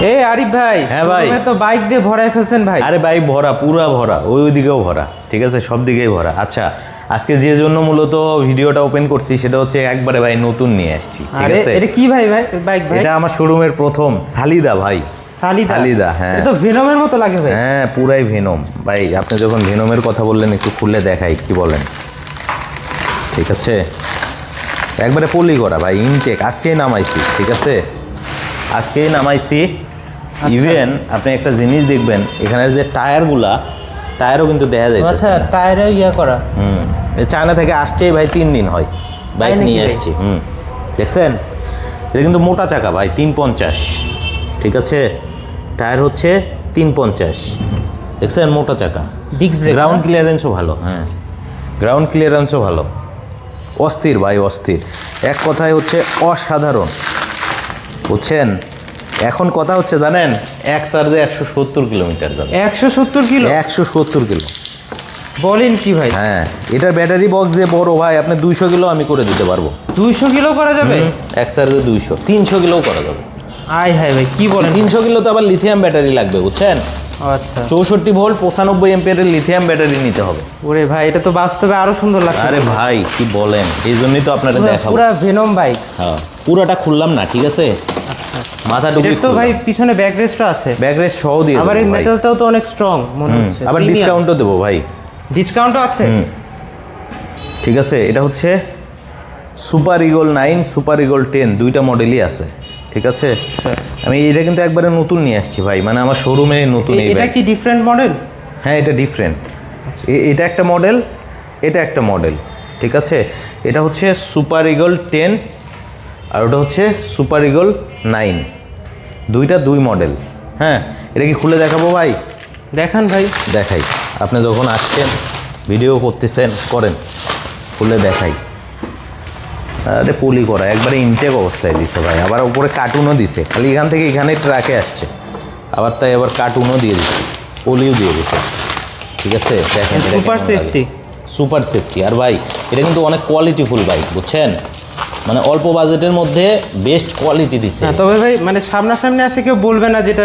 এই আরিফ ভাই, হ্যাঁ ভাই, তুমি তো বাইক দিয়ে ভরাই ফেলছেন ভাই। আরে ভাই ভরা, পুরা ভরা, ওইদিকেও ভরা, ঠিক আছে, সব দিকেই ভরা। আচ্ছা, আজকে যে জন্য মূলত ভিডিওটা ওপেন করছি সেটা হচ্ছে একবারে ভাই নতুন নিয়ে আসছি, ঠিক আছে। এটা কি ভাই বাইক ভাই? এটা আমার শোরুমের প্রথম সালিদা ভাই। সালিদা, হ্যাঁ। এটা তো ভেনমের মতো লাগে ভাই। হ্যাঁ, পুরাই ভেনম ভাই। আপনি যখন ভেনমের কথা বললেন একটু খুলে দেখাই, কি বলেন? ঠিক আছে, একবারে পলি করা ভাই, ইনটেক আজকেই নামাইছি, ঠিক আছে, আজকেই নামাইছি। ইভেন আপনি একটা জিনিস দেখবেন, এখানের যে টায়ারও কিন্তু দেখা যায়। আচ্ছা, টায়ারে ইয়া করা। চায়না থেকে আসছেই ভাই 3 দিন হয় বাইক নিয়ে আসছি। দেখছেন, এটা কিন্তু মোটা চাকা ভাই, 350, ঠিক আছে। টায়ার হচ্ছে 350, দেখছেন, মোটা চাকা। ডিস্ক ব্রেক, গ্রাউন্ড ক্লিয়ারেন্সও ভালো। হ্যাঁ, গ্রাউন্ড ক্লিয়ারেন্সও ভালো। অস্থির ভাই, অস্থির। এক কথায় হচ্ছে অসাধারণ, বুঝছেন। এখন কথা হচ্ছে জানেন, এক চার্জে 170 কিলোমিটার যাবে। 170 কিলো? 170 কিলো বলেন কি ভাই? হ্যাঁ, এটার ব্যাটারি বক্স যে বড় ভাই, আপনি 200 কিলো আমি করে দিতে পারবো। 200 কিলো করা যাবে? এক চার্জে 200, 300 কিলোও করা যাবে। আয় হায় ভাই, কি বলেন? 300 কিলো তো আবার লিথিয়াম ব্যাটারি লাগবে, বুঝছেন। আচ্ছা, 64 ভোল্ট 95 এম্পিয়ারের লিথিয়াম ব্যাটারি নিতে হবে। ওরে ভাই, এটা তো বাস্তবে আরো সুন্দর লাগছে। আরে ভাই, কি বলেন, এই জন্যই তো আপনারা দেখাবো। পুরা ভেনম বাইক। হ্যাঁ, পুরোটা খুললাম না, ঠিক আছে, মাথা ডুবি। এটা তো ভাই পিছনে ব্যাক রেস্টও আছে। ব্যাক রেস্ট সহ দিয়ে আবার এই দেবো ভাই। মেটালটাও তো অনেক স্ট্রং মনে হচ্ছে। আবার ডিসকাউন্টও দেবো ভাই। ডিসকাউন্টও আছে? ঠিক আছে। এটা হচ্ছে সুপার ইগল 9, সুপার ইগল 10, দুইটা মডেলই আছে, ঠিক আছে। আমি এটা কিন্তু একবারে নতুন নিয়ে আসছি ভাই, মানে আমার শোরুমে নতুন। এটা কি ডিফারেন্ট মডেল? হ্যাঁ, এটা ডিফারেন্ট। এটা একটা মডেল, এটা একটা মডেল, ঠিক আছে। এটা হচ্ছে সুপার ইগল 10 আর ওটা হচ্ছে সুপার ইগল 9, দুইটা দুই মডেল। হ্যাঁ, এটা কি খুলে দেখাবো ভাই? দেখান ভাই। দেখাই, আপনি যখন আসছেন ভিডিও করতেছেন, করেন, খুলে দেখাই। আরে পলি করা, একবারে ইনটেক অবস্থায় দিছে ভাই। আবার উপরে কার্টুনও দিছে, খালি এখান থেকে এখানে ট্রাকে আসছে, আবার তাই আবার কার্টুনও দিয়ে দিচ্ছে, পলিও দিয়ে দিছে, ঠিক আছে। দেখেন, সুপার সেফটি, সুপার সেফটি। আর ভাই, এটা কিন্তু অনেক কোয়ালিটিফুল বাইক, বুঝছেন, মানে অল্প বাজেটের মধ্যে বেস্ট কোয়ালিটি দিচ্ছে। তবে ভাই মানে সামনাসামনি আসে কেউ বলবে না যেটা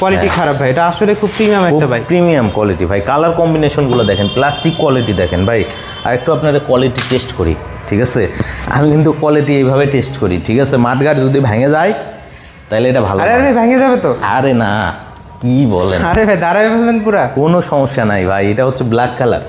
কোয়ালিটি খারাপ ভাই। এটা আসলে খুব প্রিমিয়াম একটা বাইক, প্রিমিয়াম কোয়ালিটি ভাই। কালার কম্বিনেশনগুলো দেখেন, প্লাস্টিক কোয়ালিটি দেখেন ভাই। আর একটু আপনাদের কোয়ালিটি টেস্ট করি, ঠিক আছে। আমি কিন্তু কোয়ালিটি এইভাবে টেস্ট করি, ঠিক আছে। মাঠঘাট যদি ভেঙে যায় তাহলে এটা ভালো। আরে ভেঙে যাবে তো? আরে না, কি বলেন, আরে ভাই দাঁড়াবে বললেন পুরা। কোনো সমস্যা নাই ভাই। এটা হচ্ছে ব্ল্যাক কালার,